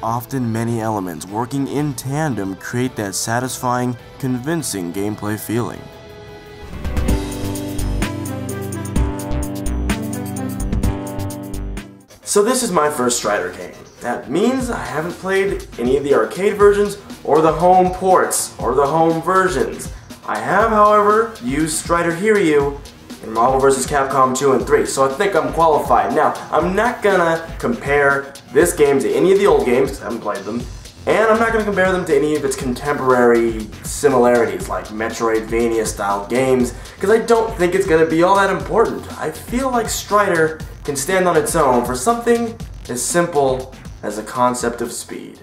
often many elements working in tandem create that satisfying, convincing gameplay feeling. So this is my first Strider game. That means I haven't played any of the arcade versions or the home ports or the home versions. I have, however, used Strider Hiryu in Marvel vs. Capcom 2 and 3, so I think I'm qualified. Now, I'm not gonna compare this game to any of the old games, because I haven't played them, and I'm not gonna compare them to any of its contemporary similarities, like Metroidvania-style games, because I don't think it's gonna be all that important. I feel like Strider can stand on its own for something as simple as a concept of speed.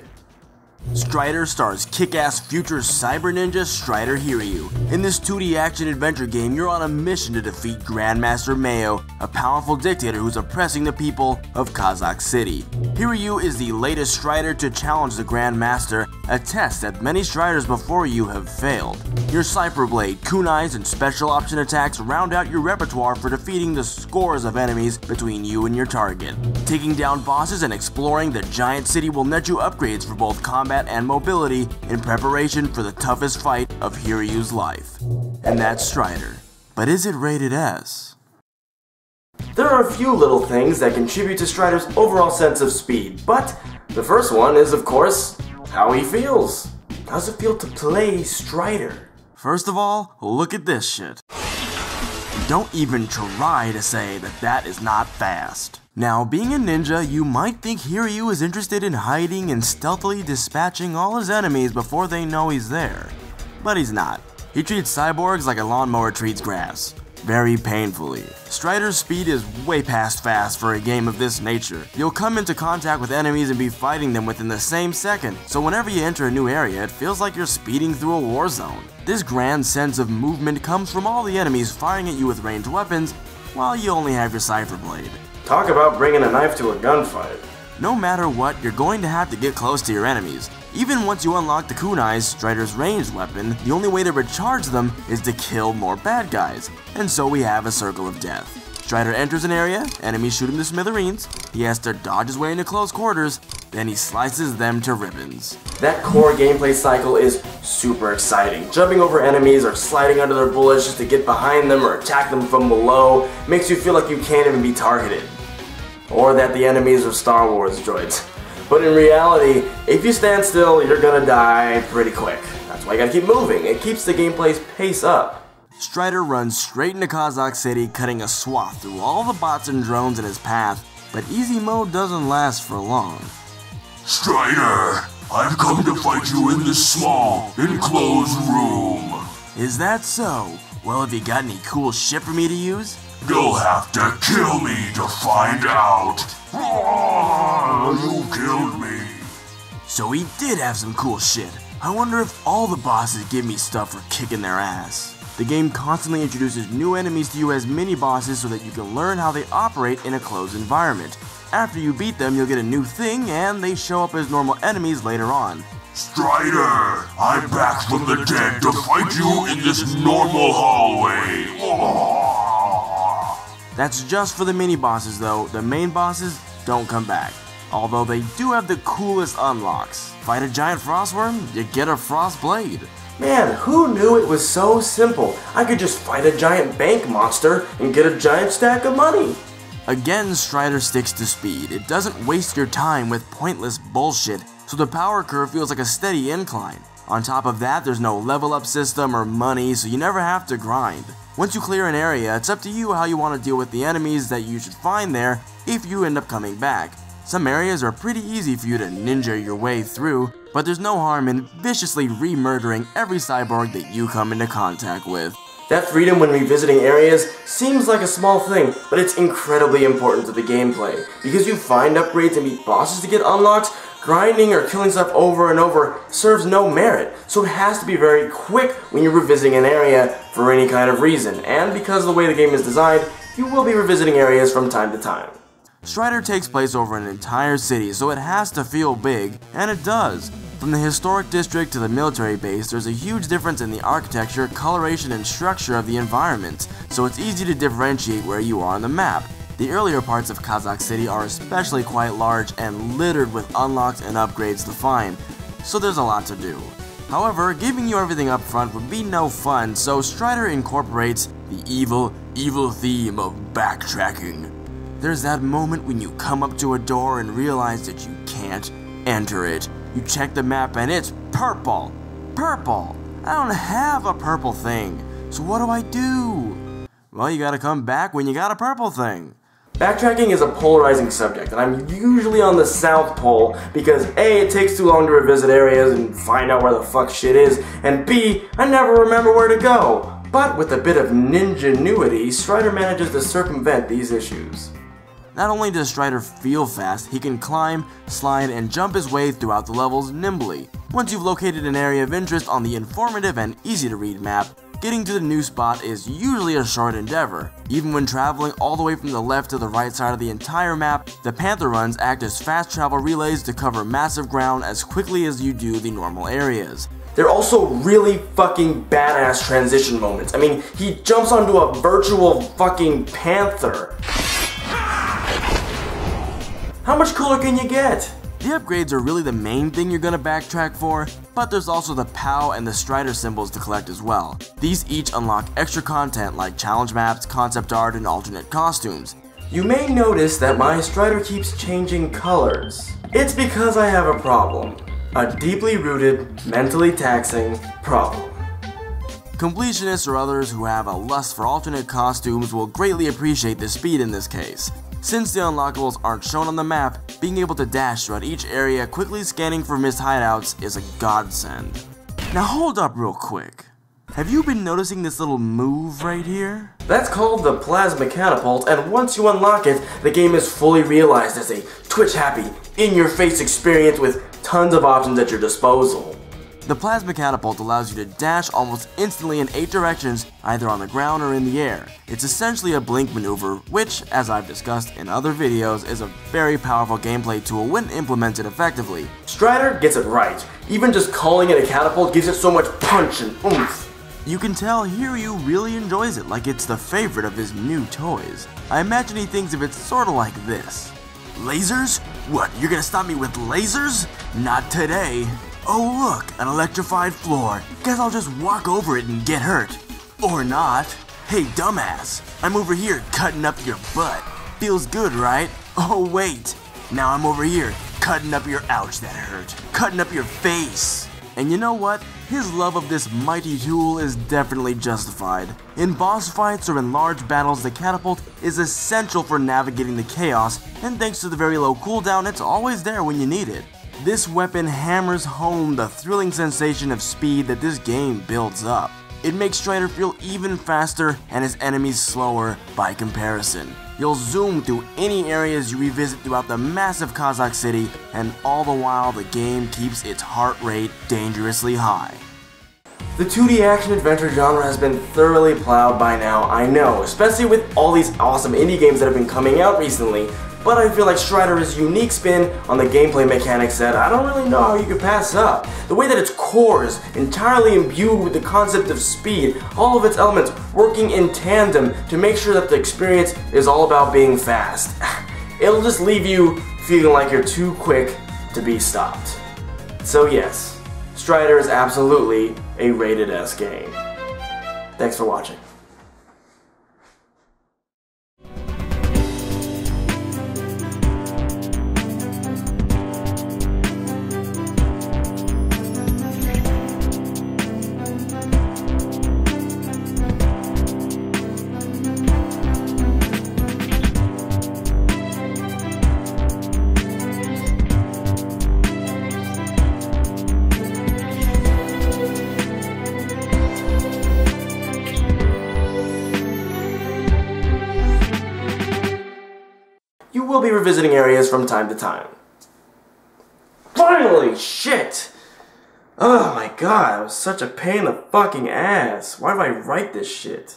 Strider stars kick-ass future cyber ninja Strider Hiryu. In this 2D action-adventure game, you're on a mission to defeat Grandmaster Mayo, a powerful dictator who's oppressing the people of Kazakh City. Hiryu is the latest Strider to challenge the Grandmaster, a test that many Striders before you have failed. Your Cypher Blade, kunais, and special option attacks round out your repertoire for defeating the scores of enemies between you and your target. Taking down bosses and exploring the giant city will net you upgrades for both combat and mobility in preparation for the toughest fight of Hiryu's life. And that's Strider. But is it rated S? There are a few little things that contribute to Strider's overall sense of speed, but the first one is, of course, how he feels. How does it feel to play Strider? First of all, look at this shit. Don't even try to say that that is not fast. Now, being a ninja, you might think Hiryu is interested in hiding and stealthily dispatching all his enemies before they know he's there. But he's not. He treats cyborgs like a lawnmower treats grass. Very painfully. Strider's speed is way past fast for a game of this nature. You'll come into contact with enemies and be fighting them within the same second, so whenever you enter a new area, it feels like you're speeding through a war zone. This grand sense of movement comes from all the enemies firing at you with ranged weapons, while you only have your Cypher Blade. Talk about bringing a knife to a gunfight. No matter what, you're going to have to get close to your enemies. Even once you unlock the kunais, Strider's ranged weapon, the only way to recharge them is to kill more bad guys. And so we have a circle of death. Strider enters an area, enemies shoot him to smithereens, he has to dodge his way into close quarters, then he slices them to ribbons. That core gameplay cycle is super exciting. Jumping over enemies or sliding under their bullets just to get behind them or attack them from below makes you feel like you can't even be targeted. Or that the enemies are Star Wars droids. But in reality, if you stand still, you're gonna die pretty quick. That's why you gotta keep moving. It keeps the gameplay's pace up. Strider runs straight into Kazakh City, cutting a swath through all the bots and drones in his path, but easy mode doesn't last for long. Strider, I've come to fight you in this small, enclosed room. Is that so? Well, have you got any cool shit for me to use? You'll have to kill me to find out. You killed me. So he did have some cool shit. I wonder if all the bosses give me stuff for kicking their ass. The game constantly introduces new enemies to you as mini-bosses so that you can learn how they operate in a closed environment. After you beat them, you'll get a new thing, and they show up as normal enemies later on. Strider, I'm back from the dead to fight you in this normal hallway. That's just for the mini-bosses though. The main bosses don't come back. Although they do have the coolest unlocks. Fight a giant frostworm, you get a frost blade. Man, who knew it was so simple? I could just fight a giant bank monster and get a giant stack of money. Again, Strider sticks to speed. It doesn't waste your time with pointless bullshit, so the power curve feels like a steady incline. On top of that, there's no level up system or money, so you never have to grind. Once you clear an area, it's up to you how you want to deal with the enemies that you should find there if you end up coming back. Some areas are pretty easy for you to ninja your way through, but there's no harm in viciously re-murdering every cyborg that you come into contact with. That freedom when revisiting areas seems like a small thing, but it's incredibly important to the gameplay. Because you find upgrades and beat bosses to get unlocks, grinding or killing stuff over and over serves no merit, so it has to be very quick when you're revisiting an area for any kind of reason, and because of the way the game is designed, you will be revisiting areas from time to time. Strider takes place over an entire city, so it has to feel big, and it does. From the historic district to the military base, there's a huge difference in the architecture, coloration, and structure of the environment, so it's easy to differentiate where you are on the map. The earlier parts of Kazakh City are especially quite large and littered with unlocks and upgrades to find, so there's a lot to do. However, giving you everything up front would be no fun, so Strider incorporates the evil theme of backtracking. There's that moment when you come up to a door and realize that you can't enter it. You check the map and it's purple. Purple! I don't have a purple thing, so what do I do? Well, you gotta come back when you got a purple thing. Backtracking is a polarizing subject, and I'm usually on the South Pole because A, it takes too long to revisit areas and find out where the fuck shit is, and B, I never remember where to go. But with a bit of ninjanuity, Strider manages to circumvent these issues. Not only does Strider feel fast, he can climb, slide, and jump his way throughout the levels nimbly. Once you've located an area of interest on the informative and easy-to-read map, getting to the new spot is usually a short endeavor. Even when traveling all the way from the left to the right side of the entire map, the Panther runs act as fast travel relays to cover massive ground as quickly as you do the normal areas. They're also really fucking badass transition moments. I mean, he jumps onto a virtual fucking panther. How much cooler can you get? The upgrades are really the main thing you're gonna backtrack for, but there's also the POW and the Strider symbols to collect as well. These each unlock extra content like challenge maps, concept art, and alternate costumes. You may notice that my Strider keeps changing colors. It's because I have a problem. A deeply rooted, mentally taxing problem. Completionists or others who have a lust for alternate costumes will greatly appreciate the speed in this case. Since the unlockables aren't shown on the map, being able to dash throughout each area quickly scanning for missed hideouts is a godsend. Now hold up real quick. Have you been noticing this little move right here? That's called the Plasma Catapult, and once you unlock it, the game is fully realized as a twitch-happy, in-your-face experience with tons of options at your disposal. The Plasma Catapult allows you to dash almost instantly in 8 directions, either on the ground or in the air. It's essentially a blink maneuver, which, as I've discussed in other videos, is a very powerful gameplay tool when implemented effectively. Strider gets it right. Even just calling it a catapult gives it so much punch and oomph. You can tell Hiryu really enjoys it, like it's the favorite of his new toys. I imagine he thinks of it sorta like this. Lasers? What, you're gonna stop me with lasers? Not today. Oh look, an electrified floor. Guess I'll just walk over it and get hurt. Or not. Hey dumbass, I'm over here cutting up your butt. Feels good, right? Oh wait, now I'm over here cutting up your ouch that hurt. Cutting up your face. And you know what? His love of this mighty tool is definitely justified. In boss fights or in large battles, the catapult is essential for navigating the chaos, and thanks to the very low cooldown, it's always there when you need it. This weapon hammers home the thrilling sensation of speed that this game builds up. It makes Strider feel even faster and his enemies slower by comparison. You'll zoom through any areas you revisit throughout the massive Kazakh city, and all the while the game keeps its heart rate dangerously high. The 2D action-adventure genre has been thoroughly plowed by now, I know, especially with all these awesome indie games that have been coming out recently, but I feel like Strider's unique spin on the gameplay mechanics that I don't really know how you could pass up. The way that its core is entirely imbued with the concept of speed, all of its elements working in tandem to make sure that the experience is all about being fast. It'll just leave you feeling like you're too quick to be stopped. So yes, Strider is absolutely a rated S game. Thanks for watching. You will be revisiting areas from time to time. Finally! Shit! Oh my god, that was such a pain in the fucking ass. Why did I write this shit?